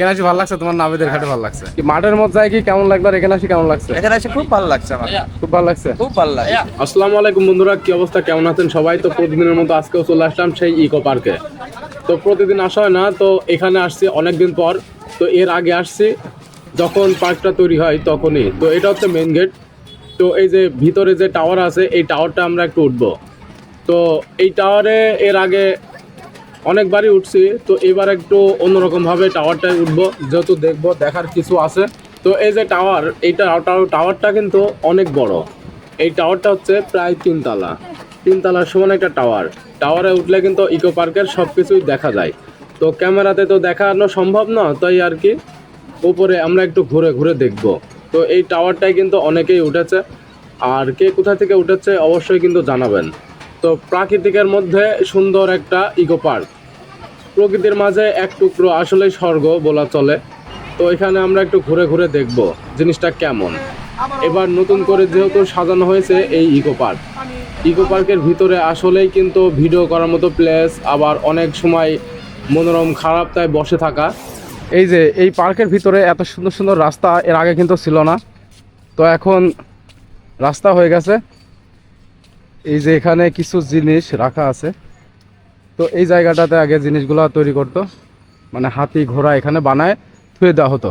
এখানে এসে ভালো লাগছে, তোমার নাবিদের ঘাটে ভালো লাগছে কি? মাঠের মধ্যে কি কেমন লাগলো আর এখানে এসে কেমন লাগছে? এখানে এসে খুব ভালো লাগছে আমার, খুব ভালো লাগছে, খুব ভালো লাগছে। আসসালামু আলাইকুম বন্ধুরা, কি অবস্থা, কেমন আছেন সবাই? তো প্রতিদিনের মতো আজকেও চলে আসলাম সেই ইকো পার্কে। তো প্রতিদিন আসা হয় না, তো এখানে আসছি অনেকদিন পর। তো এর আগে আসছি যখন পার্কটা তৈরি হয় তখনই। তো এটা হচ্ছে মেন গেট। তো এই যে ভিতরে যে টাওয়ার আছে, এই টাওয়ারটা আমরা একটু উঠবো। তো এই টাওয়ারে এর আগে অনেকবারই উঠছি, তো এবার একটু অন্যরকমভাবে টাওয়ারটায় উঠবো, যেহেতু দেখবো, দেখার কিছু আছে। তো এই যে টাওয়ার, এইটা টাওয়ারটা কিন্তু অনেক বড়। এই টাওয়ারটা হচ্ছে প্রায় তিনতলার সমান একটা টাওয়ারে উঠলে কিন্তু ইকো পার্কের সব কিছুই দেখা যায়। তো ক্যামেরাতে তো দেখানো সম্ভব না, তাই আর কি উপরে আমরা একটু ঘুরে ঘুরে দেখব। তো এই টাওয়ারটায় কিন্তু অনেকেই উঠেছে, আর কে কোথা থেকে উঠেছে অবশ্যই কিন্তু জানাবেন। তো প্রাকৃতিকের মধ্যে সুন্দর একটা ইকো পার্ক, প্রকৃতির মাঝে এক টুকরো আসলে স্বর্গ বলা চলে। তো এখানে আমরা একটু ঘুরে ঘুরে দেখব জিনিসটা কেমন। এবার নতুন করে যেহেতু সাজানো হয়েছে এই ইকো পার্কের ভিতরে আসলেই কিন্তু ভিডিও করার মতো প্লেস, আবার অনেক সময় মনোরম খারাপ তাই বসে থাকা। এই যে এই পার্কের ভিতরে এত সুন্দর সুন্দর রাস্তা এর আগে কিন্তু ছিল না, তো এখন রাস্তা হয়ে গেছে। এই যে এখানে কিছু জিনিস রাখা আছে, তো এই জায়গাটাতে আগে জিনিসগুলো তৈরি করতো, মানে হাতি ঘোড়া এখানে বানায় থুয়ে দেওয়া হতো।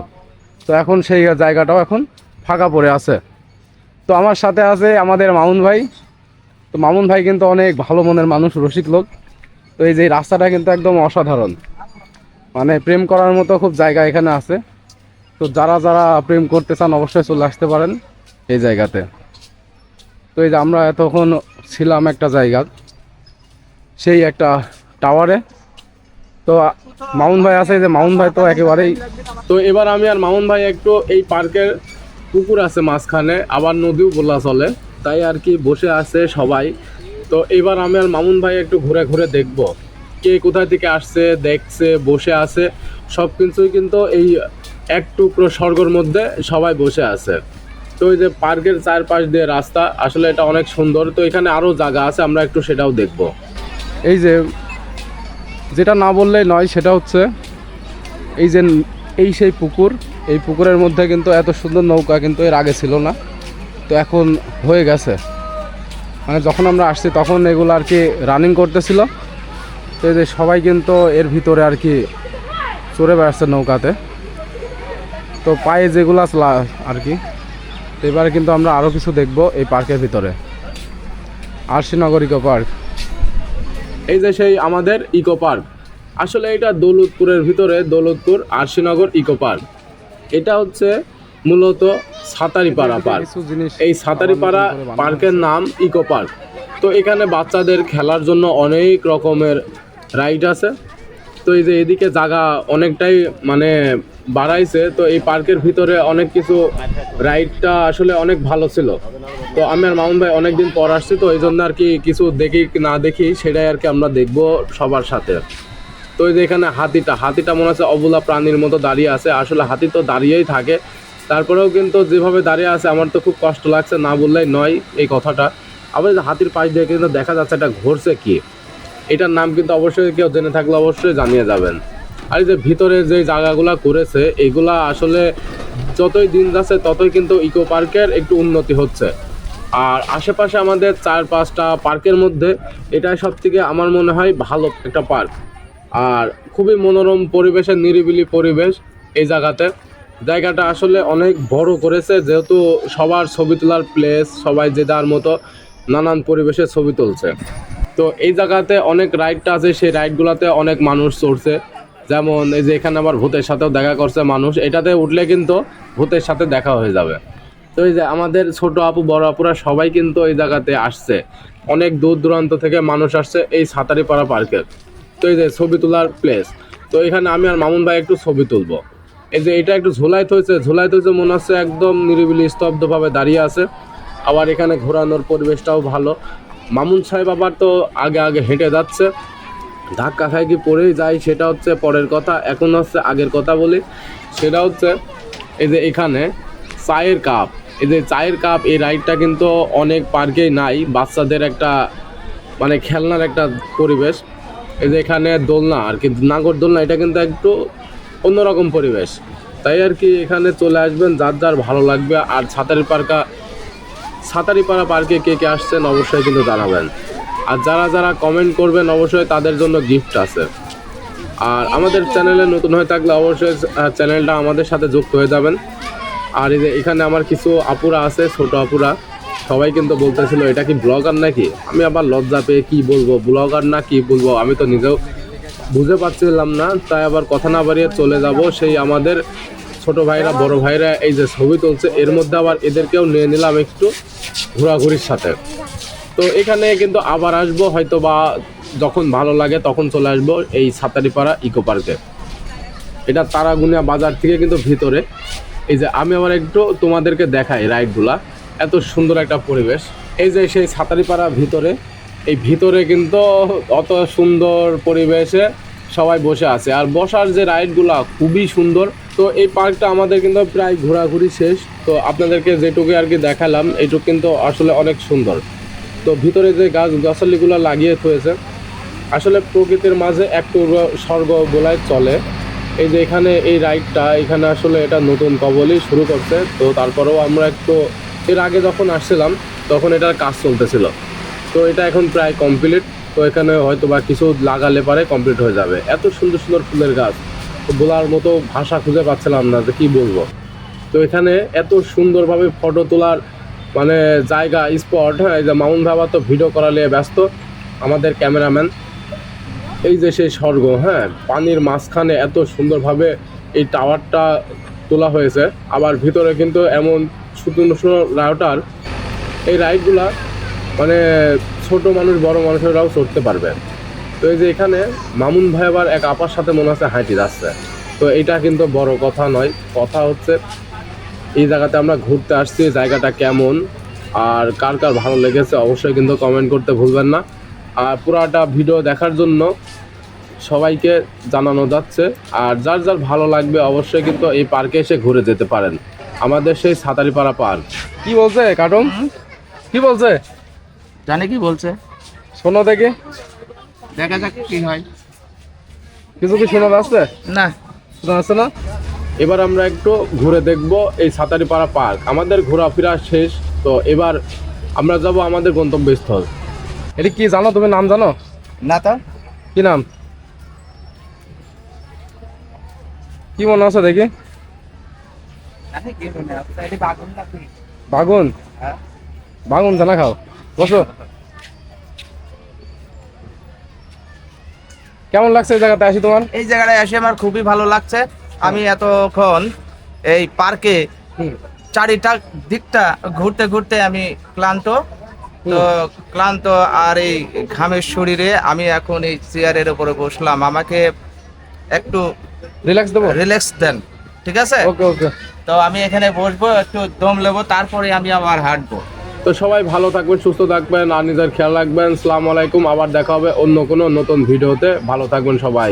তো এখন সেই জায়গাটাও এখন ফাঁকা পড়ে আছে। তো আমার সাথে আছে আমাদের মামুন ভাই। তো মামুন ভাই কিন্তু অনেক ভালো মনের মানুষ, রসিক লোক। তো এই যে রাস্তাটা কিন্তু একদম অসাধারণ, মানে প্রেম করার মতো খুব জায়গা এখানে আছে। তো যারা যারা প্রেম করতে চান অবশ্যই চলে আসতে পারেন এই জায়গাতে। তো এই যে আমরা এতক্ষণ ছিলাম একটা জায়গা, সেই একটা টাওয়ারে। তো মামুন ভাই আছে, যে মামুন ভাই তো একেবারেই। তো এবার আমি আর মামুন ভাই একটু এই পার্কের পুকুর আছে মাঝখানে, আবার নদীও বলা চলে, তাই আর কি বসে আছে সবাই। তো এবার আমি আর মামুন ভাই একটু ঘুরে ঘুরে দেখব কে কোথা থেকে আসছে, দেখছে, বসে আছে। সব কিছুই কিন্তু এই এক টুকরো স্বর্গের মধ্যে সবাই বসে আছে। তো এই যে পার্কের চারপাশ দিয়ে রাস্তা, আসলে এটা অনেক সুন্দর। তো এখানে আরও জায়গা আছে, আমরা একটু সেটাও দেখব। এই যে যেটা না বললেই নয়, সেটা হচ্ছে এই যে এই সেই পুকুর, এই পুকুরের মধ্যে কিন্তু এত সুন্দর নৌকা কিন্তু এর আগে ছিল না, তো এখন হয়ে গেছে। মানে যখন আমরা আসছি তখন এগুলো আর কি রানিং করতেছিল। তো এই যে সবাই কিন্তু এর ভিতরে আর কি চড়ে বেড়াচ্ছে নৌকাতে, তো পায়ে যেগুলো আর কি। এবারে কিন্তু আমরা আরও কিছু দেখব এই পার্কের ভিতরে। আরশিনগর ইকো পার্ক, এই যে সেই আমাদের ইকো পার্ক। আসলে এটা দৌলতপুরের ভিতরে, দৌলতপুর আরশিনগর ইকো পার্ক। এটা হচ্ছে মূলত সাতারিপাড়া পার্ক। এই সাতারিপাড়া পার্কের নাম ইকো পার্ক। তো এখানে বাচ্চাদের খেলার জন্য অনেক রকমের রাইড আছে। তো এই যে এদিকে জায়গা অনেকটাই মানে বাড়াইছে, তো এই পার্কের ভিতরে অনেক কিছু, রাইডটা আসলে অনেক ভালো ছিল। তো আমি আর মামুন ভাই অনেকদিন পর আসছি, তো এই জন্য আর কি কিছু দেখি না দেখি সেটাই আর কি আমরা দেখবো সবার সাথে। তো এই যে এখানে হাতিটা মনে হচ্ছে অবলা প্রাণীর মতো দাঁড়িয়ে আছে। আসলে হাতি তো দাঁড়িয়েই থাকে, তারপরেও কিন্তু যেভাবে দাঁড়িয়ে আছে আমার তো খুব কষ্ট লাগছে, না বললেই নয় এই কথাটা। আবার যে হাতির পাশ দিয়ে কিন্তু দেখা যাচ্ছে এটা ঘুরছে কি, এটার নাম কিন্তু অবশ্যই কেউ জেনে থাকলে অবশ্যই জানিয়ে যাবেন। আর এই যে ভিতরে যে জায়গাগুলো করেছে, এগুলা আসলে যতই দিন যাচ্ছে ততই কিন্তু ইকো পার্কের একটু উন্নতি হচ্ছে। আর আশেপাশে আমাদের 4-5টা পার্কের মধ্যে এটাই সব থেকে আমার মনে হয় ভালো একটা পার্ক। আর খুবই মনোরম পরিবেশের, নিরিবিলি পরিবেশ এই জায়গাটা আসলে অনেক বড় করেছে, যেহেতু সবার ছবি তোলার প্লেস, সবাই যে যার মতো নানান পরিবেশে ছবি তুলছে। তো এই জায়গাতে অনেক রাইডটা আছে, সেই রাইডগুলোতে অনেক মানুষ চড়ছে। যেমন এই যে এখানে আবার ভূতের সাথেও দেখা করছে মানুষ, এটাতে উঠলে কিন্তু ভূতের সাথে দেখা হয়ে যাবে। তো এই যে আমাদের ছোট আপু, বড় আপুরা সবাই কিন্তু এই জায়গাতে আসছে, অনেক দূর দূরান্ত থেকে মানুষ আসছে এই সাতারিপাড়া পার্কে। তো এই যে ছবি তোলার প্লেস, তো এখানে আমি আর মামুন ভাই একটু ছবি তুলবো। এই যে এটা একটু ঝোলাইতে হয়েছে মনে হচ্ছে, একদম নিরিবিলি স্তব্ধভাবে দাঁড়িয়ে আছে। আবার এখানে ঘোরানোর পরিবেশটাও ভালো। মামুন সাহেব আবার তো আগে হেঁটে যাচ্ছে, ধাক্কা খায় কি পড়েই যায় সেটা হচ্ছে পরের কথা। এখন হচ্ছে আগের কথা বলি, সেটা হচ্ছে এই যে এখানে চায়ের কাপ, এই রাইডটা কিন্তু অনেক পার্কেই নাই। বাচ্চাদের একটা মানে খেলনার একটা পরিবেশ। এই যে এখানে দোলনা আর কি, নাগরদোলনা, এটা কিন্তু একটু অন্যরকম পরিবেশ। তাই আর কি এখানে চলে আসবেন যার যার ভালো লাগবে। আর সাতারিপাড়া পার্কে কে কে আসছেন অবশ্যই কিন্তু জানাবেন। আর যারা যারা কমেন্ট করবেন অবশ্যই তাদের জন্য গিফট আছে। আর আমাদের চ্যানেলে নতুন হয়ে থাকলে অবশ্যই চ্যানেলটা আমাদের সাথে যুক্ত হয়ে যাবেন। আর এই যে এখানে আমার কিছু আপুরা আছে, ছোট আপুরা, সবাই কিন্তু বলতেছিল এটা কি ব্লগার নাকি। আমি আবার লজ্জা পেয়ে কি বলবো, ব্লগার না কি বলবো আমি তো নিজেও বুঝে পাচ্ছিলাম না। তাই আবার কথা না বাড়িয়ে চলে যাব সেই আমাদের ছোট ভাইরা বড় ভাইরা এই যে ছবি তুলছে এর মধ্যে আবার এদেরকেও নিয়ে নিলাম একটু ঘোরাঘুরির সাথে। তো এখানে কিন্তু আবার আসবো হয়তো বা যখন ভালো লাগে তখন চলে আসবো এই সাতারিপাড়া ইকো পার্কে। এটা তারাগুনিয়া বাজার থেকে কিন্তু ভিতরে। এই যে আমি আবার একটু তোমাদেরকে দেখাই রাইডগুলা, এত সুন্দর একটা পরিবেশ। এই যে সেই সাতারিপাড়া ভিতরে, এই ভিতরে কিন্তু অত সুন্দর পরিবেশে সবাই বসে আছে। আর বসার যে রাইডগুলা খুবই সুন্দর। তো এই পার্কটা আমাদের কিন্তু প্রায় ঘোরাঘুরি শেষ। তো আপনাদেরকে যেটুকু আর কি দেখালাম এইটুকু কিন্তু আসলে অনেক সুন্দর। তো ভিতরে যে গাছগাছালিগুলো লাগিয়ে হয়েছে আসলে প্রকৃতির মাঝে একটু স্বর্গ বলায় চলে। এই যে এখানে এই রাইডটা এখানে আসলে এটা নতুন কবলই শুরু করছে। তো তারপরেও আমরা একটু এর আগে যখন আসছিলাম তখন এটার কাজ চলতেছিল। তো এটা এখন প্রায় কমপ্লিট। তো এখানে হয়তো বা কিছু লাগালে পারে কমপ্লিট হয়ে যাবে। এত সুন্দর সুন্দর ফুলের গাছ, তো বলার মতো ভাষা খুঁজে পাচ্ছিলাম না যে কী বলবো। তো এখানে এত সুন্দরভাবে ফটো তোলার মানে জায়গা স্পট। হ্যাঁ, এই যে মামুন ভাবা তো ভিডিও করালে ব্যস্ত, আমাদের ক্যামেরাম্যান। এই যে সেই স্বর্গ, হ্যাঁ, পানির মাঝখানে এত সুন্দরভাবে এই টাওয়ারটা তোলা হয়েছে। আবার ভিতরে কিন্তু এমন সুন্দর সুন্দর রাইডার, এই রাইডগুলা মানে ছোট মানুষ বড় মানুষেরাও চড়তে পারবে। তো এই যে এখানে মামুন ভাই আবার এক আপার সাথে মনে হচ্ছে হাঁটি যাচ্ছে। তো এটা কিন্তু বড় কথা নয়, কথা হচ্ছে এই জায়গাতে আমরা ঘুরতে আসছি, জায়গাটা কেমন আর কার কার ভালো লেগেছে অবশ্যই কিন্তু কমেন্ট করতে ভুলবেন না। আর পুরাটা ভিডিও দেখার জন্য সবাইকে জানানো যাচ্ছে। আর যার যার ভালো লাগবে অবশ্যই কিন্তু এই পার্কে এসে ঘুরে যেতে পারেন, আমাদের সেই সাতারিপাড়া পার্ক। কি বলছে কাটুম, কি বলছে জানে কি বলছে, শোনো দেখি, দেখা যাক কি হয়। কিছু কি শোনা যাচ্ছে? না, শোনা যাচ্ছে না। এবার আমরা একটু ঘুরে দেখব এই সাতারিপাড়া পার্ক। আমাদের ঘোরাফেরা শেষ। তো এবার আমরা যাব আমাদের গন্তব্যস্থল। এটা কি জানো তুমি, নাম জানো? না তো কি নাম, কি মনে আছে দেখি? বাগুন, বাগুন জানা খাও, বসো। কেমন লাগছে এই জায়গাতে আসি তোমার? এই জায়গাটায় এসে আমার খুবই ভালো লাগছে। আমি এতক্ষণ এই পার্কে চারিটা দিকটা ঘুরতে ঘুরতে আমি ক্লান্ত আর এই ঘামের শরীরে আমি এখন এই চেয়ারের উপরে বসলাম। আমাকে একটু রিল্যাক্স দেবো? রিল্যাক্স দেন, ঠিক আছে? ওকে ওকে। তো আমি এখানে বসবো, একটু দম নেবো, তারপরে আমি আবার হাঁটবো। তো সবাই ভালো থাকবেন, সুস্থ থাকবেন আর নিজের খেয়াল রাখবেন। আসসালামু আলাইকুম, আবার দেখা হবে অন্য কোনো নতুন ভিডিওতে। ভালো থাকবেন সবাই।